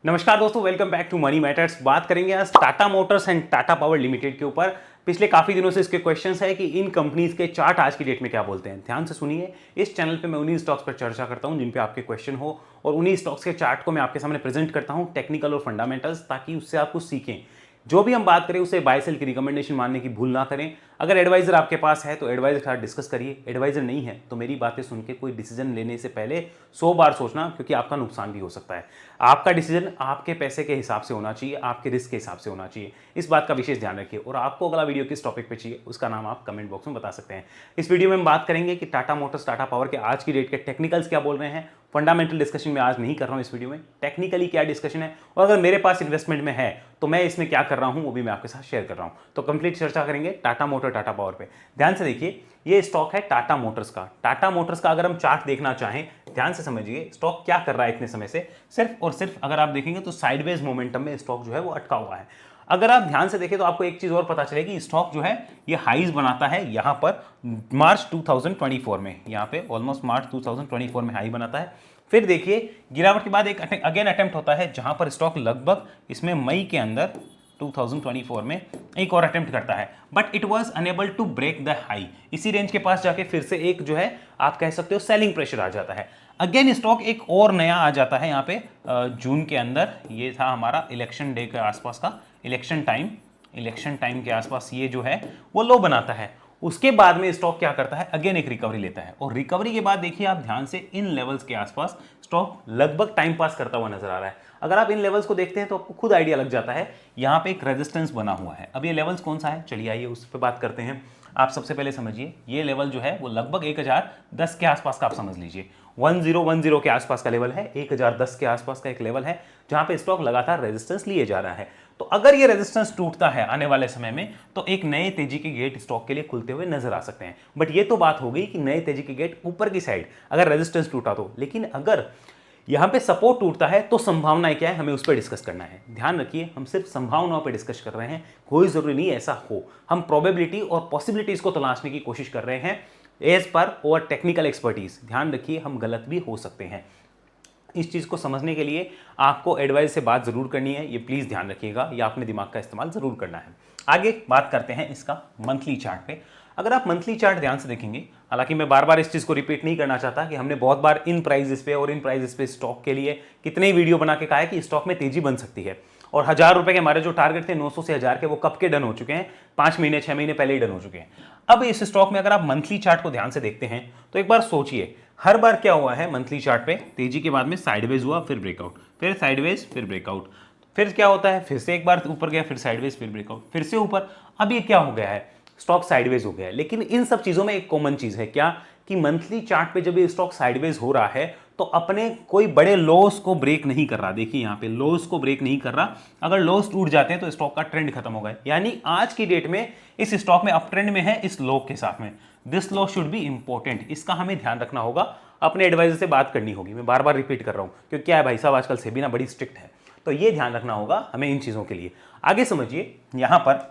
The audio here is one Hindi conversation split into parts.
नमस्कार दोस्तों, welcome back to money matters. बात करेंगे आज Tata Motors and Tata Power Limited के ऊपर। पिछले काफी दिनों से इसके क्वेश्चंस है कि इन कंपनीज के चार्ट आज की डेट में क्या बोलते हैं। ध्यान से सुनिए। इस चैनल पे मैं उन्हीं स्टॉक्स पर चर्चा करता हूं जिन पे आपके क्वेश्चन हो, और उन्हीं स्टॉक्स के चार्ट को मैं आपके सामने प्रेजेंट करता हूं, टेक्निकल और फंडामेंटल्स, ताकि उससे आप कुछ सीखें। जो भी हम बात करें उसे बाय सेल की रिकमेंडेशन मानने की भूल ना करें। अगर एडवाइजर आपके पास है तो एडवाइजर के साथ डिस्कस करिए। एडवाइजर नहीं है तो मेरी बातें सुन के कोई डिसीजन लेने से पहले 100 बार सोचना, क्योंकि आपका नुकसान भी हो सकता है। आपका डिसीजन आपके पैसे के हिसाब से होना चाहिए, आपके रिस्क के हिसाब से होना चाहिए। इस बात का विशेष ध्यान रखिए। और आपको अगला वीडियो किस टॉपिक पे चाहिए उसका नाम आप कमेंट बॉक्स में बता सकते हैं। इस वीडियो में हम बात करेंगे कि टाटा मोटर्स टाटा पावर के आज की डेट के टेक्निकल्स क्या बोल रहे हैं। फंडामेंटल डिस्कशन में आज नहीं कर रहा हूं इस वीडियो में, टेक्निकली क्या डिस्कशन है, और अगर मेरे पास इन्वेस्टमेंट में है तो मैं इसमें क्या कर रहा हूं वो भी मैं आपके साथ शेयर कर रहा हूं। तो कंप्लीट चर्चा करेंगे टाटा मोटर टाटा पावर पे। ध्यान से देखिए, ये स्टॉक है टाटा मोटर्स का। टाटा मोटर्स का अगर हम चार्ट देखना चाहें, ध्यान से समझिए स्टॉक क्या कर रहा है इतने समय से। सिर्फ और सिर्फ अगर आप देखेंगे तो साइडवेज मोमेंटम में स्टॉक जो है वो अटका हुआ है। अगर आप ध्यान से देखें तो आपको एक चीज और पता चलेगी, स्टॉक जो है ये हाईज बनाता है यहां पर मार्च 2024 में। यहां पे ऑलमोस्ट मार्च 2024 में हाई बनाता है। फिर देखिए गिरावट के बाद एक अगेन अटेम्प्ट होता है जहां पर स्टॉक लगभग इसमें मई के अंदर 2024 में एक और अटेम्प्ट करता है, but it was unable to break the high. इसी रेंज के पास जाके फिर से एक जो है आप कह सकते हो सेलिंग प्रेशर आ जाता है। अगेन स्टॉक एक और नया आ जाता है यहाँ पे जून के अंदर। ये था हमारा इलेक्शन डे के आसपास का, इलेक्शन टाइम के आसपास ये जो है वो लो बनाता है। उसके बाद में स्टॉक क्या करता है, अगेन एक रिकवरी लेता है, और रिकवरी के बाद देखिए आप ध्यान से इन लेवल्स के आसपास स्टॉक लगभग टाइम पास करता हुआ नजर आ रहा है। अगर आप इन लेवल्स को देखते हैं तो आपको खुद आइडिया लग जाता है। यहाँ पे एक रेजिस्टेंस बना हुआ है। अब ये लेवल्स कौन सा है, चलिए आइए उस पर बात करते हैं। आप सबसे पहले समझिए, ये लेवल जो है वो लगभग 1010 के आसपास का आप समझ लीजिए। 1010 के आसपास का लेवल है, 1010 के आसपास का एक लेवल है जहां पे स्टॉक लगातार रेजिस्टेंस लिए जा रहा है। तो अगर ये रेजिस्टेंस टूटता है आने वाले समय में तो एक नए तेजी के गेट स्टॉक के लिए खुलते हुए नजर आ सकते हैं। बट ये तो बात हो गई कि नए तेजी के गेट ऊपर की साइड अगर रेजिस्टेंस टूटा तो, लेकिन अगर यहां पे सपोर्ट टूटता है तो संभावनाएं क्या है, हमें उस पर डिस्कस करना है। ध्यान रखिए, हम सिर्फ संभावनाओं पर डिस्कस कर रहे हैं, कोई जरूरी नहीं ऐसा हो। हम प्रोबेबिलिटी और पॉसिबिलिटीज को तलाशने की कोशिश कर रहे हैं एज पर और टेक्निकल एक्सपर्टीज। ध्यान रखिए, हम गलत भी हो सकते हैं। इस चीज़ को समझने के लिए आपको एडवाइस से बात जरूर करनी है, ये प्लीज़ ध्यान रखिएगा, या अपने दिमाग का इस्तेमाल जरूर करना है। आगे बात करते हैं इसका मंथली चार्ट पे। अगर आप मंथली चार्ट ध्यान से देखेंगे, हालांकि मैं बार बार इस चीज़ को रिपीट नहीं करना चाहता कि हमने बहुत बार इन प्राइजेस पे और इन प्राइजेस पे स्टॉक के लिए कितने ही वीडियो बना के कहा है कि स्टॉक में तेजी बन सकती है, और 1000 रुपए के हमारे जो टारगेट थे 900 से 1000 के, वो कब के डन हो चुके हैं, 5 महीने 6 महीने पहले ही डन हो चुके हैं। अब इस स्टॉक में अगर आप मंथली चार्ट को ध्यान से देखते हैं तो एक बार सोचिए, हर बार क्या हुआ है मंथली चार्ट पे, तेजी के बाद में साइडवेज हुआ, फिर ब्रेकआउट, फिर साइडवेज, फिर ब्रेकआउट, फिर क्या होता है, फिर से एक बार ऊपर गया, फिर साइडवेज, फिर ब्रेकआउट, फिर से ऊपर। अब ये क्या हो गया है, स्टॉक साइडवेज हो गया है। लेकिन इन सब चीजों में एक कॉमन चीज है क्या, कि मंथली चार्ट पे जब ये स्टॉक साइडवेज हो रहा है तो अपने कोई बड़े लॉस को ब्रेक नहीं कर रहा। देखिए यहाँ पे लॉस को ब्रेक नहीं कर रहा। अगर लॉस टूट जाते हैं तो स्टॉक का ट्रेंड खत्म होगा। यानी आज की डेट में इस स्टॉक में अप ट्रेंड में है इस लो के साथ में। This low should be important, इसका हमें ध्यान रखना होगा, अपने एडवाइजर से बात करनी होगी। मैं बार बार रिपीट कर रहा हूं क्योंकि क्या है भाई साहब, आजकल सेबी ना बड़ी स्ट्रिक्ट है, तो ये ध्यान रखना होगा हमें इन चीजों के लिए। आगे समझिए, यहां पर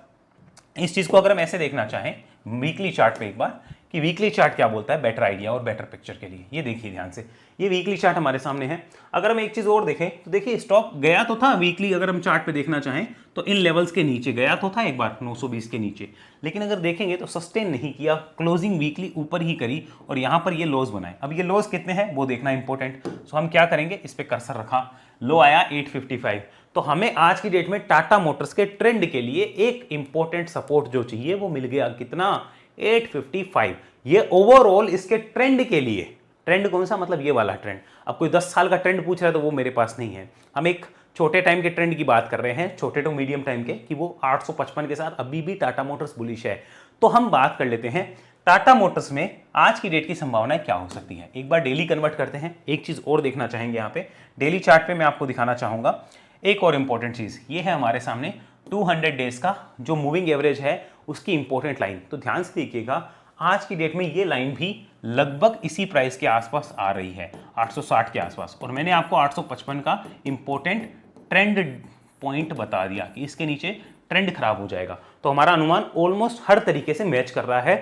इस चीज को अगर हम ऐसे देखना चाहें वीकली चार्ट पे एक बार, कि वीकली चार्ट क्या बोलता है बेटर आइडिया और बेटर पिक्चर के लिए। ये देखिए ध्यान से, ये वीकली चार्ट हमारे सामने है। अगर हम एक चीज और देखें तो देखिए स्टॉक गया तो था वीकली, अगर हम चार्ट पे देखना चाहें तो इन लेवल्स के नीचे गया तो था एक बार 920 के नीचे, लेकिन अगर देखेंगे तो सस्टेन नहीं किया, क्लोजिंग वीकली ऊपर ही करी और यहां पर ये लॉस बनाए। अब ये लॉस कितने हैं वो देखना इंपॉर्टेंट। सो हम क्या करेंगे, इस पे कर्सर रखा, लो आया 855। तो हमें आज की डेट में टाटा मोटर्स के ट्रेंड के लिए एक इंपॉर्टेंट सपोर्ट जो चाहिए वो मिल गया, कितना, 855। ये ओवरऑल इसके ट्रेंड के लिए, ट्रेंड कौन सा, मतलब ये वाला ट्रेंड। अब कोई 10 साल का ट्रेंड पूछ रहा है तो वो मेरे पास नहीं है। हम एक छोटे टाइम के ट्रेंड की बात कर रहे हैं, छोटे टू मीडियम टाइम के, कि वो 855 के साथ अभी भी टाटा मोटर्स बुलिश है। तो हम बात कर लेते हैं टाटा मोटर्स में आज की डेट की संभावनाएं क्या हो सकती हैं। एक बार डेली कन्वर्ट करते हैं। एक चीज और देखना चाहेंगे यहाँ पे, डेली चार्ट पे मैं आपको दिखाना चाहूंगा एक और इंपॉर्टेंट चीज। ये है हमारे सामने 200 डेज का जो मूविंग एवरेज है उसकी इंपॉर्टेंट लाइन। तो ध्यान से देखिएगा, आज की डेट में ये लाइन भी लगभग इसी प्राइस के आसपास आ रही है, 860 के आसपास, और मैंने आपको 855 का इंपॉर्टेंट ट्रेंड पॉइंट बता दिया कि इसके नीचे ट्रेंड खराब हो जाएगा। तो हमारा अनुमान ऑलमोस्ट हर तरीके से मैच कर रहा है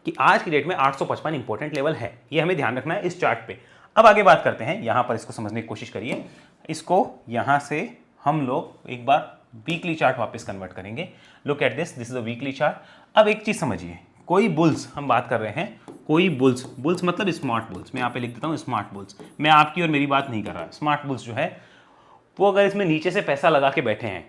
कि आज की डेट में 855 इंपॉर्टेंट लेवल है। ये हमें ध्यान रखना है इस चार्ट पे। अब आगे बात करते हैं, यहां पर इसको समझने की कोशिश करिए। इसको यहां से हम लोग एक बार वीकली चार्ट वापस कन्वर्ट करेंगे। Look at this is a weekly chart. अब एक चीज समझिए, कोई बुल्स हम बात कर रहे हैं, कोई बुल्स, बुल्स मतलब स्मार्ट बुल्स, मैं यहाँ पे लिख देता हूँ स्मार्ट बुल्स, मैं आपकी और मेरी बात नहीं कर रहा। स्मार्ट बुल्स जो है वो अगर इसमें नीचे से पैसा लगा के बैठे हैं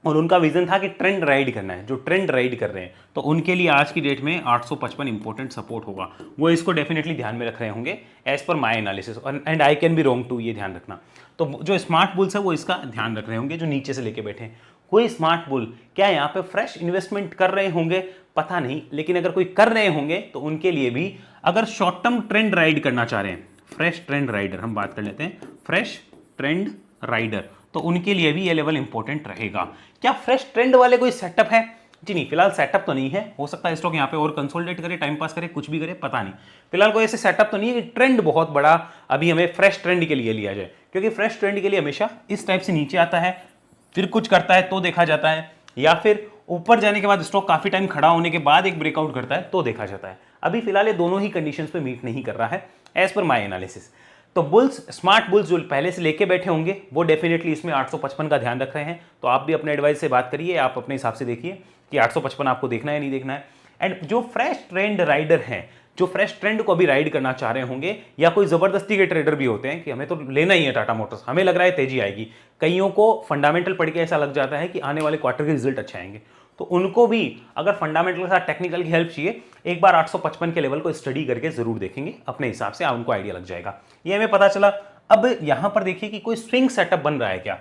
और उनका विजन था कि ट्रेंड राइड करना है, जो ट्रेंड राइड कर रहे हैं, तो उनके लिए आज की डेट में 855 इंपॉर्टेंट सपोर्ट होगा। वो इसको डेफिनेटली ध्यान में रख रहे होंगे एज पर my analysis, and I can be wrong too, ये ध्यान रखना। तो जो स्मार्ट बुल्स है वो इसका ध्यान रख रहे होंगे, जो नीचे से लेके बैठे हैं। कोई स्मार्ट बुल क्या यहाँ पे फ्रेश इन्वेस्टमेंट कर रहे होंगे पता नहीं, लेकिन अगर कोई कर रहे होंगे तो उनके लिए भी अगर शॉर्ट टर्म ट्रेंड राइड करना चाह रहे हैं, फ्रेश ट्रेंड राइडर हम बात कर लेते हैं, फ्रेश ट्रेंड राइडर, तो उनके लिए भी ये लेवल इंपॉर्टेंट रहेगा। क्या फ्रेश ट्रेंड वाले कोई सेटअप है? जी नहीं, फिलहाल सेटअप तो नहीं है। हो सकता है स्टॉक यहाँ पे और कंसोलिडेट करे, टाइम पास करे, कुछ भी करे, पता नहीं। फिलहाल कोई ऐसे सेटअप तो नहीं है कि ट्रेंड बहुत बड़ा अभी हमें फ्रेश ट्रेंड के लिए लिया जाए, क्योंकि फ्रेश ट्रेंड के लिए हमेशा इस टाइप से नीचे आता है, फिर कुछ करता है तो देखा जाता है, या फिर ऊपर जाने के बाद स्टॉक काफी टाइम खड़ा होने के बाद एक ब्रेकआउट करता है तो देखा जाता है। अभी फिलहाल ये दोनों ही कंडीशंस पे मीट नहीं कर रहा है एज पर माय एनालिसिस। तो बुल्स, स्मार्ट बुल्स जो पहले से लेके बैठे होंगे वो डेफिनेटली इसमें 855 का ध्यान रख रहे हैं। तो आप भी अपने एडवाइस से बात करिए, आप अपने हिसाब से देखिए कि 855 आपको देखना है नहीं देखना है। एंड जो फ्रेश ट्रेंड राइडर हैं, जो फ्रेश ट्रेंड को अभी राइड करना चाह रहे होंगे, या कोई जबरदस्ती के ट्रेडर भी होते हैं कि हमें तो लेना ही है टाटा मोटर्स, हमें लग रहा है तेजी आएगी, कईयों को फंडामेंटल पढ़ के ऐसा लग जाता है कि आने वाले क्वार्टर के रिजल्ट अच्छे आएंगे, तो उनको भी अगर फंडामेंटल के साथ टेक्निकल की हेल्प चाहिए, एक बार 855 के लेवल को स्टडी करके जरूर देखेंगे अपने हिसाब से, उनको आइडिया लग जाएगा। ये हमें पता चला। अब यहां पर देखिए कि कोई स्विंग सेटअप बन रहा है क्या।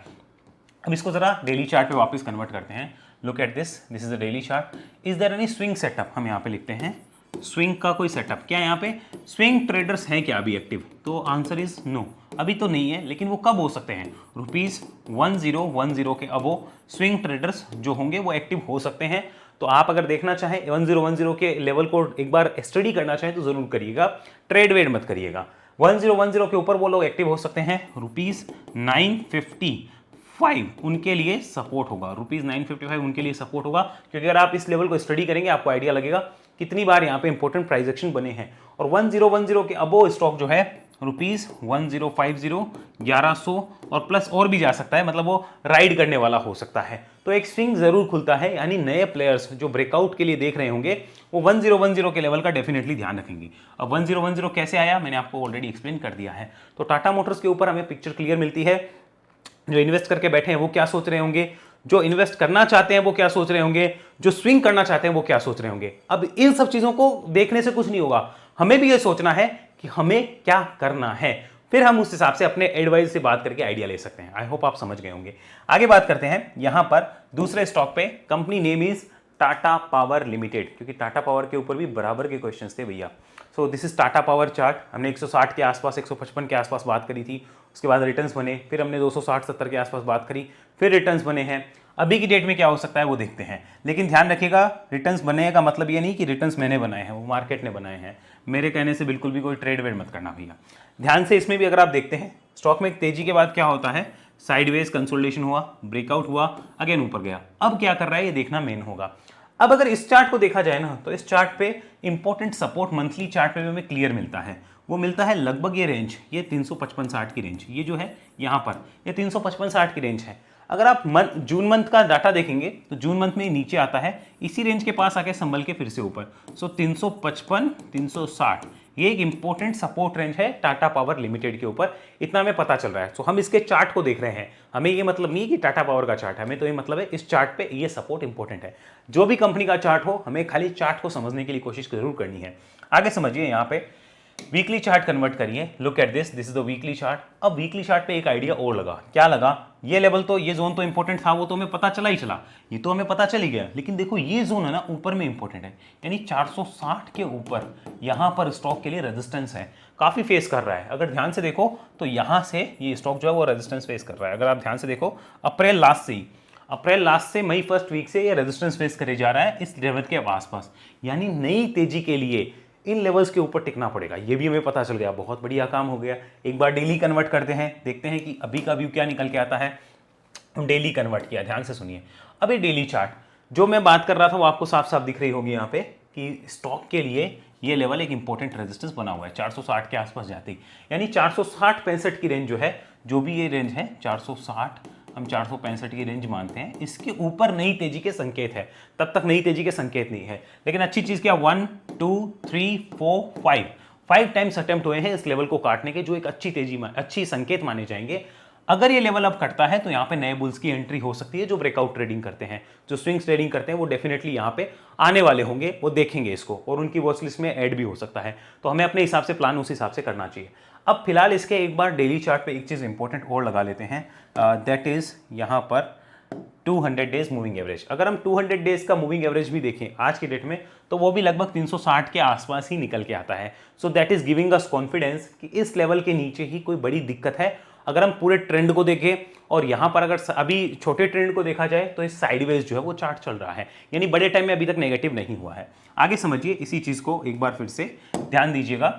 अब इसको जरा डेली चार्ट पे वापस कन्वर्ट करते हैं। Look at this is a daily chart. Is there any swing setup? हम यहाँ पे लिखते हैं स्विंग का कोई सेटअप। क्या यहाँ पे स्विंग ट्रेडर्स हैं क्या अभी एक्टिव? तो आंसर इज नो, अभी तो नहीं है, लेकिन वो कब हो सकते हैं? ₹1010 के अबो स्विंग ट्रेडर्स जो होंगे वो एक्टिव हो सकते हैं। तो आप अगर देखना चाहें 1010 के लेवल को एक बार स्टडी करना चाहें तो जरूर करिएगा, ट्रेड वेड मत करिएगा। 1010 के ऊपर वो लोग एक्टिव हो सकते हैं। ₹955 उनके लिए सपोर्ट होगा, ₹955 उनके लिए सपोर्ट होगा, क्योंकि अगर आप इस लेवल को स्टडी करेंगे आपको आइडिया लगेगा कितनी बार यहाँ पे इंपॉर्टेंट प्राइस एक्शन बने हैं। और 1010 के अबो स्टॉक जो है ₹1050 1100 और प्लस और भी जा सकता है, मतलब वो राइड करने वाला हो सकता है। तो एक स्विंग जरूर खुलता है, यानी नए प्लेयर्स जो ब्रेकआउट के लिए देख रहे होंगे वो 1010 के लेवल का डेफिनेटली ध्यान रखेंगे। अब 1010 कैसे आया मैंने आपको ऑलरेडी एक्सप्लेन कर दिया है। तो टाटा मोटर्स के ऊपर हमें पिक्चर क्लियर मिलती है। जो इन्वेस्ट करके बैठे हैं वो क्या सोच रहे होंगे, जो इन्वेस्ट करना चाहते हैं वो क्या सोच रहे होंगे, जो स्विंग करना चाहते हैं वो क्या सोच रहे होंगे। अब इन सब चीजों को देखने से कुछ नहीं होगा, हमें भी ये सोचना है कि हमें क्या करना है, फिर हम उस हिसाब से अपने एडवाइस से बात करके आइडिया ले सकते हैं। आई होप आप समझ गए होंगे। आगे बात करते हैं यहां पर दूसरे स्टॉक पे। Company name is Tata Power limited, क्योंकि टाटा पावर के ऊपर भी बराबर के क्वेश्चंस थे भैया। So this is Tata power chart. हमने 160 के आसपास 155 के आसपास बात करी थी, उसके बाद रिटर्न्स बने, फिर हमने 260-70 के आसपास बात करी, फिर रिटर्न्स बने हैं। अभी की डेट में क्या हो सकता है वो देखते हैं, लेकिन ध्यान रखिएगा रिटर्न्स बने का मतलब ये नहीं कि रिटर्न्स मैंने बनाए हैं, वो मार्केट ने बनाए हैं। मेरे कहने से बिल्कुल भी कोई ट्रेड वेड मत करना भैया। ध्यान से इसमें भी अगर आप देखते हैं स्टॉक में तेजी के बाद क्या होता है, साइडवेज कंसोलिडेशन हुआ, ब्रेकआउट हुआ, अगेन ऊपर गया, अब क्या कर रहा है ये देखना मेन होगा। अब अगर इस चार्ट को देखा जाए ना तो इस चार्ट पे इंपॉर्टेंट सपोर्ट मंथली चार्ट पे हमें क्लियर मिलता है। वो मिलता है लगभग ये रेंज, ये 355-60 की रेंज, ये जो है यहाँ पर ये 355-60 की रेंज है। अगर आप जून मंथ का डाटा देखेंगे तो जून मंथ में नीचे आता है, इसी रेंज के पास आके संभल के फिर से ऊपर। सो 355-360 ये एक इंपॉर्टेंट सपोर्ट रेंज है टाटा पावर लिमिटेड के ऊपर, इतना हमें पता चल रहा है। सो हम इसके चार्ट को देख रहे हैं, हमें ये मतलब नहीं कि टाटा पावर का चार्ट है, हमें तो ये मतलब है इस चार्ट पे ये सपोर्ट इंपॉर्टेंट है। जो भी कंपनी का चार्ट हो हमें खाली चार्ट को समझने के लिए कोशिश जरूर करनी है। आगे समझिए, यहाँ पे वीकली चार्ट कन्वर्ट करिए। Look at this is the weekly chart. अब वीकली चार्ट पे एक आइडिया और लगा, क्या लगा, ये लेवल तो ये जोन तो इंपॉर्टेंट था, वो तो हमें पता चला ही चला, ये तो हमें पता चल ही गया, लेकिन देखो ये जोन है ना ऊपर में इंपॉर्टेंट है, यानी 460 के ऊपर यहां पर स्टॉक के लिए रेजिस्टेंस है, काफी फेस कर रहा है। अगर ध्यान से देखो तो यहां से ये स्टॉक जो है वो रेजिस्टेंस फेस कर रहा है। अगर आप ध्यान से देखो अप्रैल लास्ट से मई फर्स्ट वीक से ये रेजिस्टेंस फेस करे जा रहा है इस लेवल के आसपास, यानी नई तेजी के लिए इन लेवल्स के ऊपर टिकना पड़ेगा। ये भी हमें पता चल गया, बहुत बढ़िया काम हो गया। एक बार डेली कन्वर्ट करते हैं, देखते हैं कि अभी का व्यू क्या निकल के आता है। डेली कन्वर्ट किया, ध्यान से सुनिए। अब ये डेली चार्ट जो मैं बात कर रहा था वो आपको साफ साफ दिख रही होगी यहाँ पे कि स्टॉक के लिए ये लेवल एक इंपॉर्टेंट रेजिस्टेंस बना हुआ है 460 के आसपास जाते ही, यानी 460-65 की रेंज जो है, जो भी ये रेंज है 460, हम 465 की रेंज मानते हैं, इसके ऊपर नई तेजी के संकेत है। तब तक नई तेजी के संकेत नहीं है, लेकिन अच्छी चीज क्या, 1 2 3 4 5 टाइम्स अटेम्प्ट हुए हैं इस लेवल को काटने के, जो एक अच्छी संकेत माने जाएंगे। अगर ये लेवल अब कटता है तो यहाँ पे नए बुल्स की एंट्री हो सकती है, जो ब्रेकआउट ट्रेडिंग करते हैं, जो स्विंग्स ट्रेडिंग करते हैं, वो डेफिनेटली यहाँ पे आने वाले होंगे, वो देखेंगे इसको और उनकी वॉच लिस्ट में ऐड भी हो सकता है। तो हमें अपने हिसाब से प्लान उस हिसाब से करना चाहिए। अब फिलहाल इसके एक बार डेली चार्ट पे एक चीज़ इंपॉर्टेंट और लगा लेते हैं, दैट इज यहाँ पर 200 डेज मूविंग एवरेज। अगर हम 200 डेज का मूविंग एवरेज भी देखें आज की डेट में, तो वो भी लगभग 360 के आसपास ही निकल के आता है। So that is giving us confidence कि इस लेवल के नीचे ही कोई बड़ी दिक्कत है। अगर हम पूरे ट्रेंड को देखें और यहाँ पर अगर अभी छोटे ट्रेंड को देखा जाए तो इस साइडवेज जो है वो चार्ट चल रहा है, यानी बड़े टाइम में अभी तक नेगेटिव नहीं हुआ है। आगे समझिए इसी चीज़ को एक बार फिर से ध्यान दीजिएगा।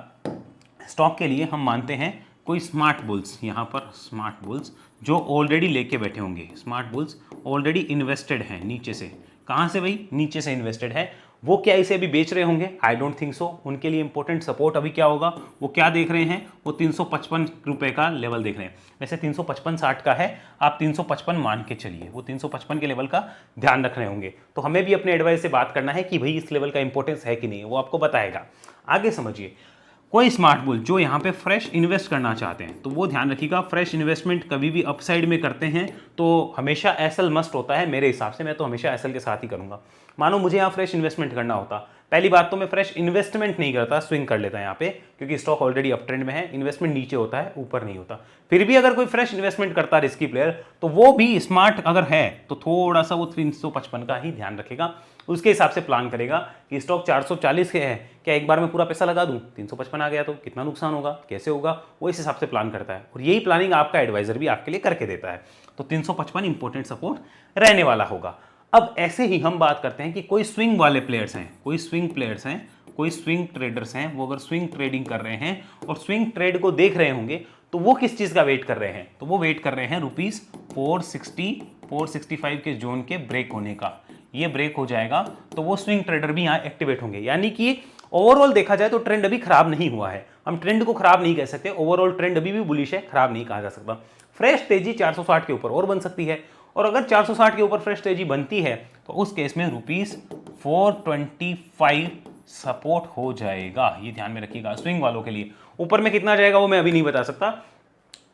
स्टॉक के लिए हम मानते हैं कोई स्मार्ट बुल्स, यहाँ पर स्मार्ट बुल्स जो ऑलरेडी लेके बैठे होंगे, स्मार्ट बुल्स ऑलरेडी इन्वेस्टेड हैं नीचे से। कहाँ से भाई? नीचे से इन्वेस्टेड है। वो क्या इसे अभी बेच रहे होंगे? I don't think so. उनके लिए इंपॉर्टेंट सपोर्ट अभी क्या होगा, वो क्या देख रहे हैं, वो 355 रुपए का लेवल देख रहे हैं। वैसे 355.60 का है, आप 355 मान के चलिए, वो 355 के लेवल का ध्यान रख रहे होंगे। तो हमें भी अपने एडवाइस से बात करना है कि भाई इस लेवल का इंपॉर्टेंस है कि नहीं, वो आपको बताएगा। आगे समझिए, कोई स्मार्ट बुल जो यहाँ पे फ्रेश इन्वेस्ट करना चाहते हैं, तो वो ध्यान रखिएगा, फ्रेश इन्वेस्टमेंट कभी भी अपसाइड में करते हैं तो हमेशा एसएल मस्ट होता है। मेरे हिसाब से मैं तो हमेशा एसएल के साथ ही करूँगा। मानो मुझे यहाँ फ्रेश इन्वेस्टमेंट करना होता, पहली बात तो मैं फ्रेश इन्वेस्टमेंट नहीं करता, स्विंग कर लेता यहाँ पे, क्योंकि स्टॉक ऑलरेडी अप ट्रेंड में है। इन्वेस्टमेंट नीचे होता है, ऊपर नहीं होता। फिर भी अगर कोई फ्रेश इन्वेस्टमेंट करता रिस्की प्लेयर, तो वो भी स्मार्ट अगर है तो थोड़ा सा वो 355 का ही ध्यान रखेगा, उसके हिसाब से प्लान करेगा कि स्टॉक 440 के है, क्या एक बार में पूरा पैसा लगा दूं, 355 आ गया तो कितना नुकसान होगा, कैसे होगा, वो इस हिसाब से प्लान करता है। और यही प्लानिंग आपका एडवाइजर भी आपके लिए करके देता है। तो 355 इंपॉर्टेंट सपोर्ट रहने वाला होगा। अब ऐसे ही हम बात करते हैं कि कोई स्विंग वाले प्लेयर्स हैं, कोई स्विंग प्लेयर्स हैं, कोई स्विंग ट्रेडर्स हैं, वो अगर स्विंग ट्रेडिंग कर रहे हैं और स्विंग ट्रेड को देख रहे होंगे, तो वो किस चीज़ का वेट कर रहे हैं, तो वो वेट कर रहे हैं रुपीज़ 460 465 के जोन के ब्रेक होने का। ये ब्रेक हो जाएगा तो वो स्विंग ट्रेडर भी यहाँ एक्टिवेट होंगे। यानी कि ओवरऑल देखा जाए तो ट्रेंड अभी खराब नहीं हुआ है, हम ट्रेंड को खराब नहीं कह सकते, ओवरऑल ट्रेंड अभी भी बुलिश है, खराब नहीं कहा जा सकता। फ्रेश तेजी 460 के ऊपर और बन सकती है, और अगर 460 के ऊपर फ्रेश तेजी बनती है तो उस केस में रुपीज़ 425 सपोर्ट हो जाएगा। ये ध्यान में रखिएगा स्विंग वालों के लिए। ऊपर में कितना जाएगा वो मैं अभी नहीं बता सकता,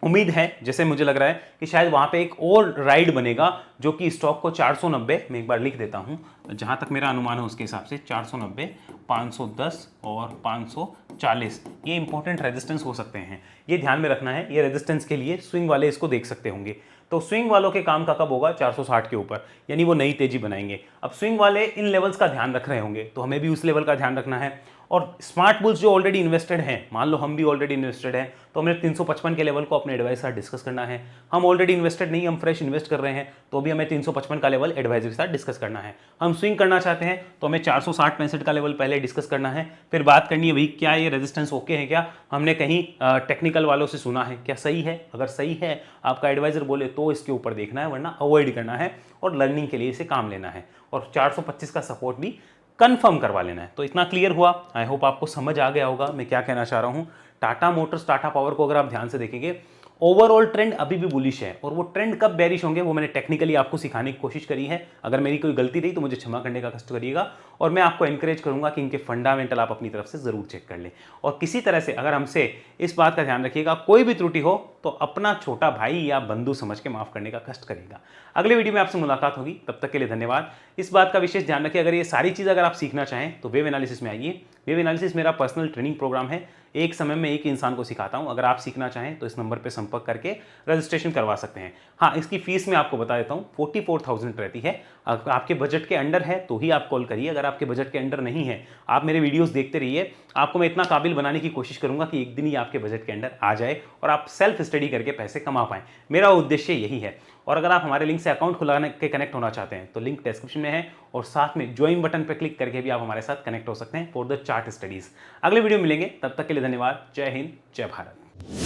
उम्मीद है, जैसे मुझे लग रहा है कि शायद वहां पे एक और राइड बनेगा जो कि स्टॉक को 490, मैं एक बार लिख देता हूं, जहां तक मेरा अनुमान है उसके हिसाब से 490, 510 और 540 ये इंपॉर्टेंट रेजिस्टेंस हो सकते हैं। ये ध्यान में रखना है, ये रेजिस्टेंस के लिए स्विंग वाले इसको देख सकते होंगे। तो स्विंग वालों के काम का कब होगा? 460 के ऊपर, यानी वो नई तेजी बनाएंगे। अब स्विंग वाले इन लेवल्स का ध्यान रख रहे होंगे, तो हमें भी उस लेवल का ध्यान रखना है। और स्मार्ट बुल्स जो ऑलरेडी इन्वेस्टेड हैं, मान लो हम भी ऑलरेडी इन्वेस्टेड हैं, तो हमें 355 के लेवल को अपने एडवाइजर के साथ डिस्कस करना है। हम ऑलरेडी इन्वेस्टेड नहीं, हम फ्रेश इन्वेस्ट कर रहे हैं, तो भी हमें 355 का लेवल एडवाइजर के साथ डिस्कस करना है। हम स्विंग करना चाहते हैं तो हमें 460-65 का लेवल पहले डिस्कस करना है। फिर बात करनी है भाई क्या ये रेजिस्टेंस ओके है, क्या हमने कहीं टेक्निकल वालों से सुना है, क्या सही है? अगर सही है, आपका एडवाइजर बोले तो इसके ऊपर देखना है, वरना अवॉइड करना है और लर्निंग के लिए इसे काम लेना है। और 425 का सपोर्ट भी कंफर्म करवा लेना है। तो इतना क्लियर हुआ, आई होप आपको समझ आ गया होगा मैं क्या कहना चाह रहा हूँ। टाटा मोटर्स, टाटा पावर को अगर आप ध्यान से देखेंगे, ओवरऑल ट्रेंड अभी भी बुलिश है, और वो ट्रेंड कब बेरिश होंगे वो मैंने टेक्निकली आपको सिखाने की कोशिश करी है। अगर मेरी कोई गलती रही तो मुझे क्षमा करने का कष्ट करिएगा, और मैं आपको एनकरेज करूंगा कि इनके फंडामेंटल आप अपनी तरफ से जरूर चेक कर लें। और किसी तरह से अगर हमसे इस बात का ध्यान रखिएगा, कोई भी त्रुटि हो तो अपना छोटा भाई या बंधु समझ के माफ करने का कष्ट करेगा। अगले वीडियो में आपसे मुलाकात होगी, तब तक के लिए धन्यवाद। इस बात का विशेष ध्यान रखिए, अगर ये सारी चीज़ अगर आप सीखना चाहें तो वेव एनालिसिस में आइए। वेव एनालिसिस मेरा पर्सनल ट्रेनिंग प्रोग्राम है, एक समय में एक इंसान को सिखाता हूं। अगर आप सीखना चाहें तो इस नंबर पे संपर्क करके रजिस्ट्रेशन करवा सकते हैं। हाँ, इसकी फीस मैं आपको बता देता हूं, 44,000 रहती है। अगर आपके बजट के अंडर है तो ही आप कॉल करिए, अगर आपके बजट के अंडर नहीं है, आप मेरे वीडियोस देखते रहिए, आपको मैं इतना काबिल बनाने की कोशिश करूंगा कि एक दिन ही आपके बजट के अंडर आ जाए और आप सेल्फ स्टडी करके पैसे कमा पाएं। मेरा उद्देश्य यही है। और अगर आप हमारे लिंक से अकाउंट खुलाने के कनेक्ट होना चाहते हैं तो लिंक डिस्क्रिप्शन में है, और साथ में ज्वाइन बटन पर क्लिक करके भी आप हमारे साथ कनेक्ट हो सकते हैं फॉर द चार्ट स्टडीज। अगले वीडियो मिलेंगे, तब तक के लिए धन्यवाद। जय हिंद, जय भारत।